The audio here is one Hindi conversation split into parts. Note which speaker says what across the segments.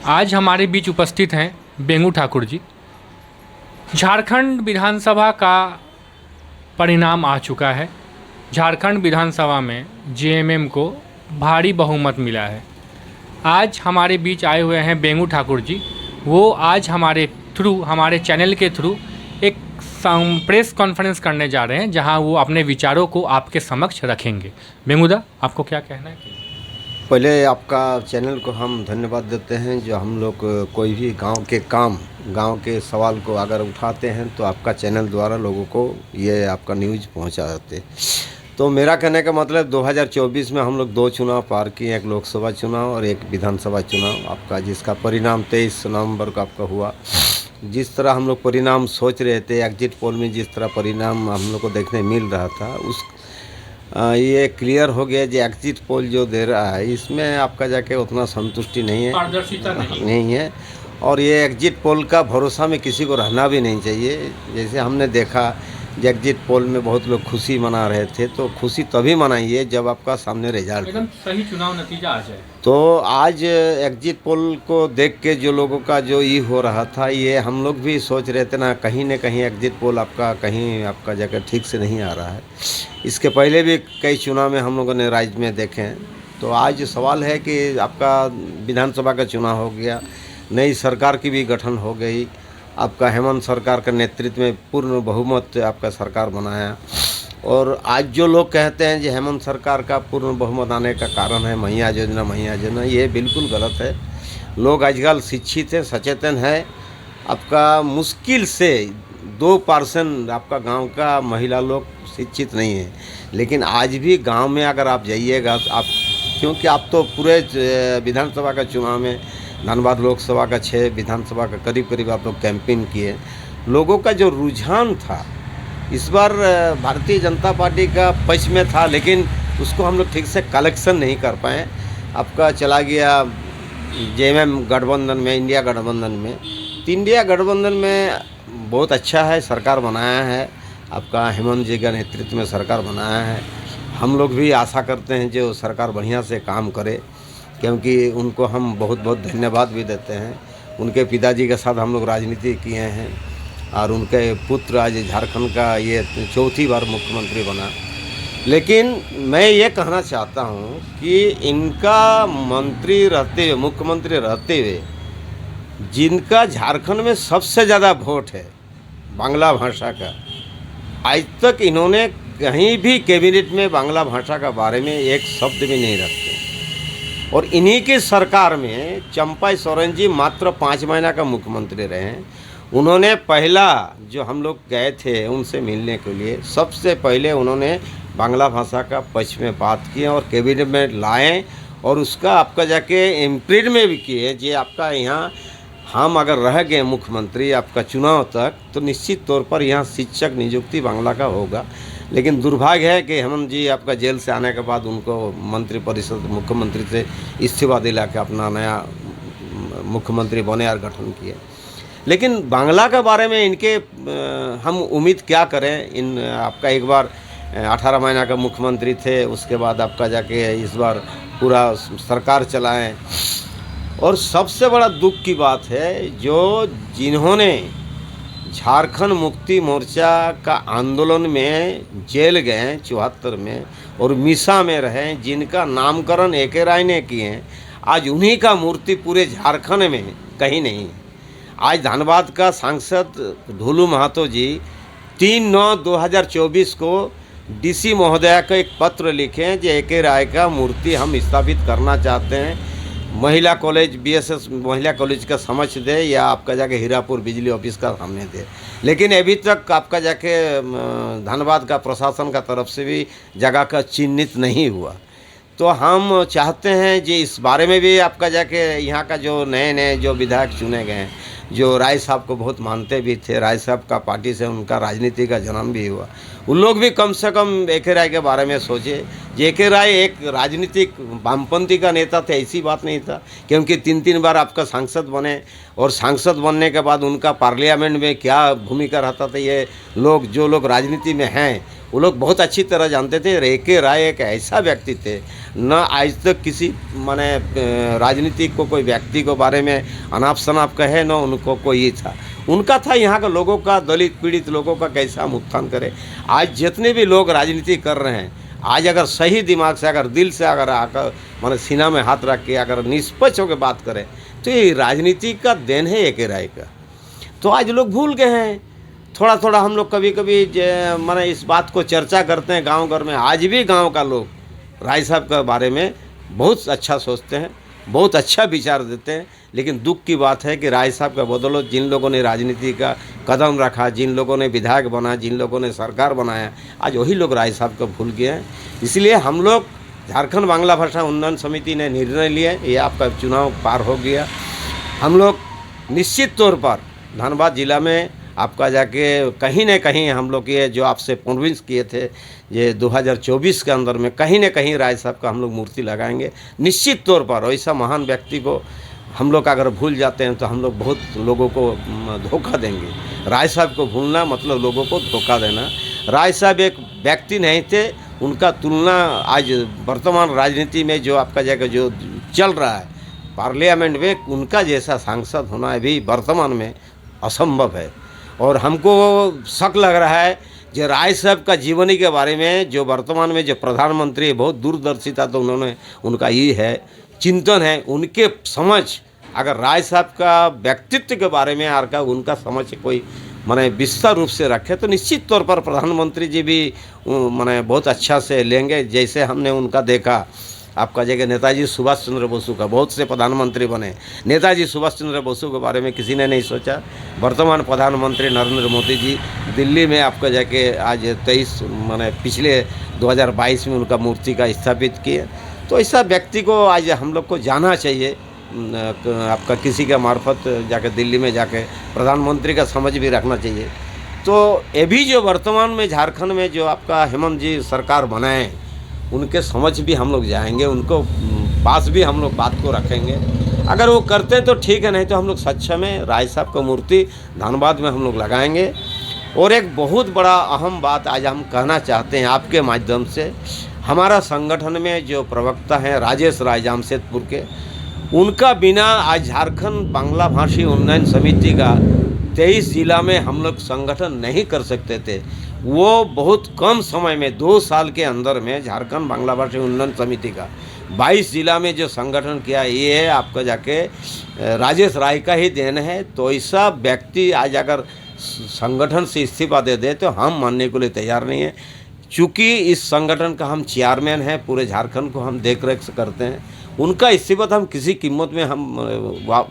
Speaker 1: आज हमारे बीच उपस्थित हैं बेंगू ठाकुर जी। झारखंड विधानसभा का परिणाम आ चुका है। झारखंड विधानसभा में जेएमएम को भारी बहुमत मिला है। आज हमारे बीच आए हुए हैं बेंगू ठाकुर जी। वो आज हमारे चैनल के थ्रू एक प्रेस कॉन्फ्रेंस करने जा रहे हैं, जहां वो अपने विचारों को आपके समक्ष रखेंगे। बेंगूदा, आपको क्या कहना है?
Speaker 2: पहले आपका चैनल को हम धन्यवाद देते हैं, जो हम लोग कोई भी गांव के सवाल को अगर उठाते हैं तो आपका चैनल द्वारा लोगों को ये आपका न्यूज़ पहुंचा जाते हैं। तो मेरा कहने का मतलब 2024 में हम लोग 2 चुनाव पार किए, एक लोकसभा चुनाव और एक विधानसभा चुनाव आपका, जिसका परिणाम 23 नवंबर को आपका हुआ। जिस तरह हम लोग परिणाम सोच रहे थे, एग्जिट पोल में जिस तरह परिणाम हम लोग को देखने मिल रहा था, ये क्लियर हो गया जो एग्जिट पोल जो दे रहा है इसमें आपका जाके उतना संतुष्टि नहीं है,
Speaker 1: पारदर्शिता
Speaker 2: नहीं है। और ये एग्जिट पोल का भरोसा में किसी को रहना भी नहीं चाहिए। जैसे हमने देखा जो एग्जिट पोल में बहुत लोग खुशी मना रहे थे, तो खुशी तभी मनाइए जब आपका सामने रिजल्ट
Speaker 1: एकदम सही चुनाव नतीजा आ जाए।
Speaker 2: तो आज एग्जिट पोल को देख के जो लोगों का जो ये हो रहा था, ये हम लोग भी सोच रहे थे ना कहीं एग्जिट पोल आपका कहीं आपका जगह ठीक से नहीं आ रहा है। इसके पहले भी कई चुनाव में हम लोगों ने राज्य में देखे हैं। तो आज सवाल है कि आपका विधानसभा का चुनाव हो गया, नई सरकार की भी गठन हो गई, आपका हेमंत सरकार के नेतृत्व में पूर्ण बहुमत आपका सरकार बनाया। और आज जो लोग कहते हैं कि हेमंत सरकार का पूर्ण बहुमत आने का कारण है मैया योजना, ये बिल्कुल गलत है। लोग आजकल शिक्षित हैं, सचेतन है। आपका मुश्किल से 2% आपका गांव का महिला लोग शिक्षित नहीं है, लेकिन आज भी गांव में अगर आप जाइएगा आप, क्योंकि आप तो पूरे विधानसभा का चुनाव में धनबाद लोकसभा का 6 विधानसभा का करीब आप लोग कैंपेन किए। लोगों का जो रुझान था इस बार भारतीय जनता पार्टी का पक्ष में था, लेकिन उसको हम लोग ठीक से कलेक्शन नहीं कर पाए। आपका चला गया जेएमएम गठबंधन में, इंडिया गठबंधन में। तो इंडिया गठबंधन में बहुत अच्छा है, सरकार बनाया है, आपका हेमंत जी का नेतृत्व में सरकार बनाया है। हम लोग भी आशा करते हैं जो सरकार बढ़िया से काम करे, क्योंकि उनको हम बहुत बहुत धन्यवाद भी देते हैं। उनके पिताजी के साथ हम लोग राजनीति किए हैं और उनके पुत्र आज झारखंड का ये 4थी बार मुख्यमंत्री बना। लेकिन मैं ये कहना चाहता हूँ कि इनका मुख्यमंत्री रहते हुए जिनका झारखंड में सबसे ज़्यादा वोट है बांग्ला भाषा का, आज तक इन्होंने कहीं भी कैबिनेट में बांग्ला भाषा का बारे में एक शब्द भी नहीं रखते। और इन्हीं की सरकार में चंपा सोरेन जी मात्र 5 महीना का मुख्यमंत्री रहे हैं। उन्होंने पहला जो हम लोग गए थे उनसे मिलने के लिए, सबसे पहले उन्होंने बांग्ला भाषा का पक्ष में बात की और कैबिनेट में लाएं, और उसका आपका जाके इम्प्लीमेंट में भी किए जे आपका यहाँ हम अगर रह गए मुख्यमंत्री आपका चुनाव तक, तो निश्चित तौर पर यहाँ शिक्षक नियुक्ति बांग्ला का होगा। लेकिन दुर्भाग्य है कि हेमंत जी आपका जेल से आने के बाद उनको मंत्रिपरिषद मुख्यमंत्री से इस्तीफा दिला के अपना नया मुख्यमंत्री बने और गठन किए। लेकिन बांग्ला के बारे में इनके हम उम्मीद क्या करें। इन आपका एक बार 18 महीना का मुख्यमंत्री थे, उसके बाद आपका जाके इस बार पूरा सरकार चलाएं। और सबसे बड़ा दुख की बात है जो जिन्होंने झारखंड मुक्ति मोर्चा का आंदोलन में जेल गए 74 में और मिसा में रहे, जिनका नामकरण एके राय ने किए, आज उन्हीं का मूर्ति पूरे झारखंड में कहीं नहीं है। आज धनबाद का सांसद ढोलू महतो जी 3/9/2024 को डीसी महोदया को एक पत्र लिखे जो एके राय का मूर्ति हम स्थापित करना चाहते हैं, महिला कॉलेज बीएसएस महिला कॉलेज का समक्ष दे या आपका जाके हीरापुर बिजली ऑफिस का सामने दे। लेकिन अभी तक आपका जाके धनबाद का प्रशासन का तरफ से भी जगह का चिन्हित नहीं हुआ। तो हम चाहते हैं जी इस बारे में भी आपका जाके यहाँ का जो नए जो विधायक चुने गए हैं, जो राय साहब को बहुत मानते भी थे, राय साहब का पार्टी से उनका राजनीति का जन्म भी हुआ, उन लोग भी कम से कम एके राय के बारे में सोचे। एके राय एक राजनीतिक वामपंथी का नेता थे, ऐसी बात नहीं था, क्योंकि 3 बार आपका सांसद बने और सांसद बनने के बाद उनका पार्लियामेंट में क्या भूमिका रहता था, ये लोग जो लोग राजनीति में हैं वो लोग बहुत अच्छी तरह जानते थे। A.K. राय एक ऐसा व्यक्ति थे, न आज तक किसी माने राजनीतिक को कोई व्यक्ति के बारे में अनाप शनाप कहे, न उनको कोई ये था। उनका था यहाँ के लोगों का, दलित पीड़ित लोगों का कैसा हम उत्थान करें। आज जितने भी लोग राजनीति कर रहे हैं, आज अगर सही दिमाग से, अगर दिल से, अगर आकर माने सीना में हाथ रख के अगर निष्पक्ष होकर बात करें, तो ये राजनीति का देन है A.K. राय का। तो आज लोग भूल गए हैं। थोड़ा थोड़ा हम लोग कभी कभी माने इस बात को चर्चा करते हैं गांव घर में। आज भी गांव का लोग राय साहब के बारे में बहुत अच्छा सोचते हैं, बहुत अच्छा विचार देते हैं। लेकिन दुख की बात है कि राय साहब का बदौलत जिन लोगों ने राजनीति का कदम रखा, जिन लोगों ने विधायक बना, जिन लोगों ने सरकार बनाया, आज वही लोग राय साहब को भूल गए हैं। इसलिए हम लोग झारखंड बांग्ला भाषा उन्नयन समिति ने निर्णय लिया, ये आपका चुनाव पार हो गया। हम लोग निश्चित तौर पर धनबाद जिला में आपका जाके कहीं न कहीं हम लोग ये जो आपसे कन्विंस किए थे, ये 2024 के अंदर में कहीं न कहीं राय साहब का हम लोग मूर्ति लगाएंगे निश्चित तौर पर। ऐसा महान व्यक्ति को हम लोग अगर भूल जाते हैं तो हम लोग बहुत लोगों को धोखा देंगे। राय साहब को भूलना मतलब लोगों को धोखा देना। राय साहब एक व्यक्ति नहीं थे, उनका तुलना आज वर्तमान राजनीति में जो आपका जगह जो चल रहा है पार्लियामेंट में, उनका जैसा सांसद होना भी वर्तमान में असंभव है। और हमको शक लग रहा है जो राय साहब का जीवनी के बारे में जो वर्तमान में जो प्रधानमंत्री है, बहुत दूरदर्शिता तो उन्होंने, उनका ये है चिंतन है, उनके समझ अगर राय साहब का व्यक्तित्व के बारे में आर का उनका समझ कोई माने विस्तार रूप से रखे तो निश्चित तौर पर प्रधानमंत्री जी भी माने बहुत अच्छा से लेंगे। जैसे हमने उनका देखा आपका जगह नेताजी सुभाष चंद्र बोसु का, बहुत से प्रधानमंत्री बने, नेताजी सुभाष चंद्र बोसु के बारे में किसी ने नहीं सोचा। वर्तमान प्रधानमंत्री नरेंद्र मोदी जी दिल्ली में आपका जाके आज 23 माने पिछले 2022 में उनका मूर्ति का स्थापित किए। तो ऐसा व्यक्ति को आज हम लोग को जाना चाहिए, आपका किसी के मार्फत जाके दिल्ली में जाके प्रधानमंत्री का समझ भी रखना चाहिए। तो ये भी जो वर्तमान में झारखंड में जो आपका हेमंत जी सरकार बनाए, उनके समझ भी हम लोग जाएंगे, उनको पास भी हम लोग बात को रखेंगे। अगर वो करते हैं तो ठीक है, नहीं तो हम लोग सच्चा में राय साहब का मूर्ति धनबाद में हम लोग लगाएंगे। और एक बहुत बड़ा अहम बात आज हम कहना चाहते हैं आपके माध्यम से, हमारा संगठन में जो प्रवक्ता हैं राजेश राय जामशेदपुर के, उनका बिना आज झारखंड बांग्ला भाषी उन्नयन समिति का 23 जिला में हम लोग संगठन नहीं कर सकते थे। वो बहुत कम समय में 2 साल के अंदर में झारखंड बांग्ला भाषी उन्नयन समिति का 22 जिला में जो संगठन किया, ये है आपका जाके राजेश राय का ही देन है। तो ऐसा व्यक्ति आज अगर संगठन से इस्तीफा दे दे तो हम मानने के लिए तैयार नहीं है। चूँकि इस संगठन का हम चेयरमैन हैं, पूरे झारखंड को हम देख रेख करते हैं, उनका इस्तीफा हम किसी कीमत में हम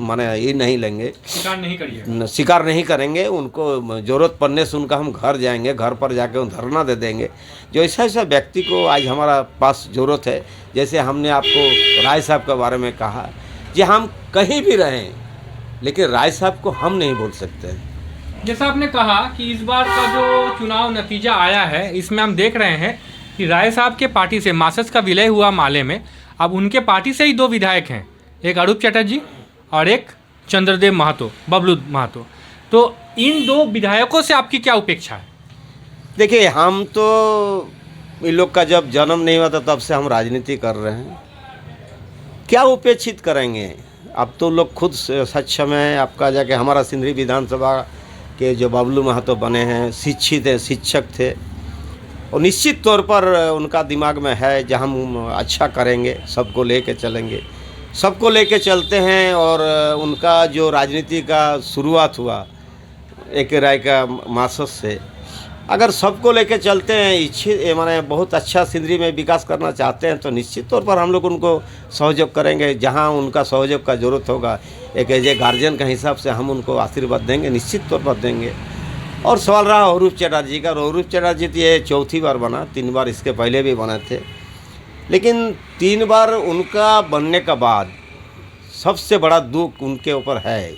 Speaker 2: माने ये नहीं लेंगे, स्वीकार नहीं करेंगे। उनको ज़रूरत पड़ने से उनका हम घर जाएंगे, घर पर जाके धरना दे देंगे। जो ऐसा ऐसा व्यक्ति को आज हमारा पास ज़रूरत है। जैसे हमने आपको राय साहब के बारे में कहा, कि हम कहीं भी रहें लेकिन राय साहब को हम नहीं बोल सकते।
Speaker 1: जैसा आपने कहा कि इस बार का जो चुनाव नतीजा आया है, इसमें हम देख रहे हैं कि राय साहब के पार्टी से मासस का विलय हुआ माले में। अब उनके पार्टी से ही 2 विधायक हैं, एक अरूप चटर्जी और एक चंद्रदेव महतो, बबलू महतो। तो इन 2 विधायकों से आपकी क्या अपेक्षा है?
Speaker 2: देखिए, हम तो इन लोग का जब जन्म नहीं हुआ था तब से हम राजनीति कर रहे हैं, क्या उपेक्षित करेंगे। अब तो लोग खुद सक्षम हैं। आपका जाके हमारा सिंधरी विधानसभा के जो बबलू महतो बने हैं, शिक्षित हैं, शिक्षक थे, और निश्चित तौर पर उनका दिमाग में है जो हम अच्छा करेंगे, सबको लेके चलेंगे, सबको लेके चलते हैं। और उनका जो राजनीति का शुरुआत हुआ A.K. राय का मासस से, अगर सबको लेके चलते हैं, इच्छित माने बहुत अच्छा सिंधरी में विकास करना चाहते हैं, तो निश्चित तौर पर हम लोग उनको सहयोग करेंगे। जहां उनका सहयोग का ज़रूरत होगा, एक एज ए गार्जियन के हिसाब से हम उनको आशीर्वाद देंगे, निश्चित तौर पर देंगे। और सवाल रहा अरूप चटर्जी का। अरूप चटर्जी तो ये 4थी बार बना, 3 बार इसके पहले भी बने थे। लेकिन 3 बार उनका बनने के बाद सबसे बड़ा दुख उनके ऊपर है,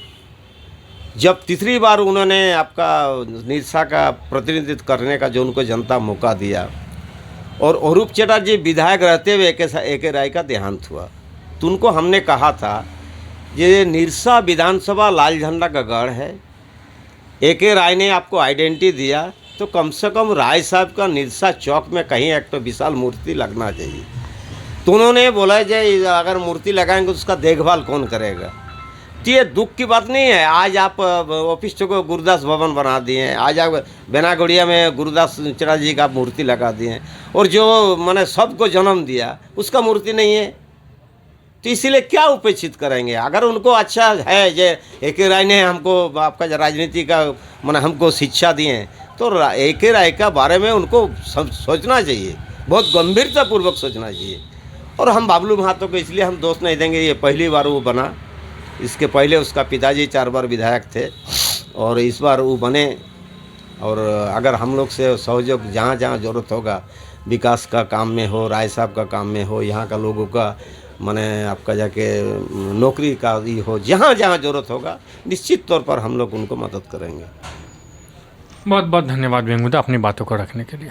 Speaker 2: जब तीसरी बार उन्होंने आपका निरसा का प्रतिनिधित्व करने का जो उनको जनता मौका दिया, और अरूप चटर्जी विधायक रहते हुए A.K. राय का देहांत हुआ, तो उनको हमने कहा था ये निरसा विधानसभा लाल झंडा का गढ़ है। A.K. राय ने आपको आइडेंटिटी दिया, तो कम से कम राय साहब का निरसा चौक में कहीं एक तो विशाल मूर्ति लगना चाहिए। तो उन्होंने बोला जे अगर मूर्ति लगाएंगे तो उसका देखभाल कौन करेगा। तो ये दुख की बात नहीं है। आज आप ऑफिस को गुरुदास भवन बना दिए हैं, आज आप बेनागुड़िया में गुरुदास चरा जी का मूर्ति लगा दिए हैं, और जो मैंने सबको जन्म दिया उसका मूर्ति नहीं है। तो इसीलिए क्या उपेक्षित करेंगे। अगर उनको अच्छा है जे एक राय ने हमको आपका राजनीति का मैंने हमको शिक्षा दी है, तो एक राय का बारे में उनको सोचना चाहिए, बहुत गंभीरतापूर्वक सोचना चाहिए। और हम बाबलू महातो को इसलिए हम दोष नहीं देंगे, ये पहली बार वो बना, इसके पहले उसका पिताजी 4 बार विधायक थे और इस बार वो बने। और अगर हम लोग से सहयोग जहाँ जहाँ ज़रूरत होगा, विकास का काम में हो, राय साहब का काम में हो, यहाँ का लोगों का माने आपका जाके नौकरी का ही हो, जहाँ जहाँ ज़रूरत होगा निश्चित तौर पर हम लोग उनको मदद करेंगे।
Speaker 1: बहुत बहुत धन्यवाद वेंगुदा अपनी बातों को रखने के लिए।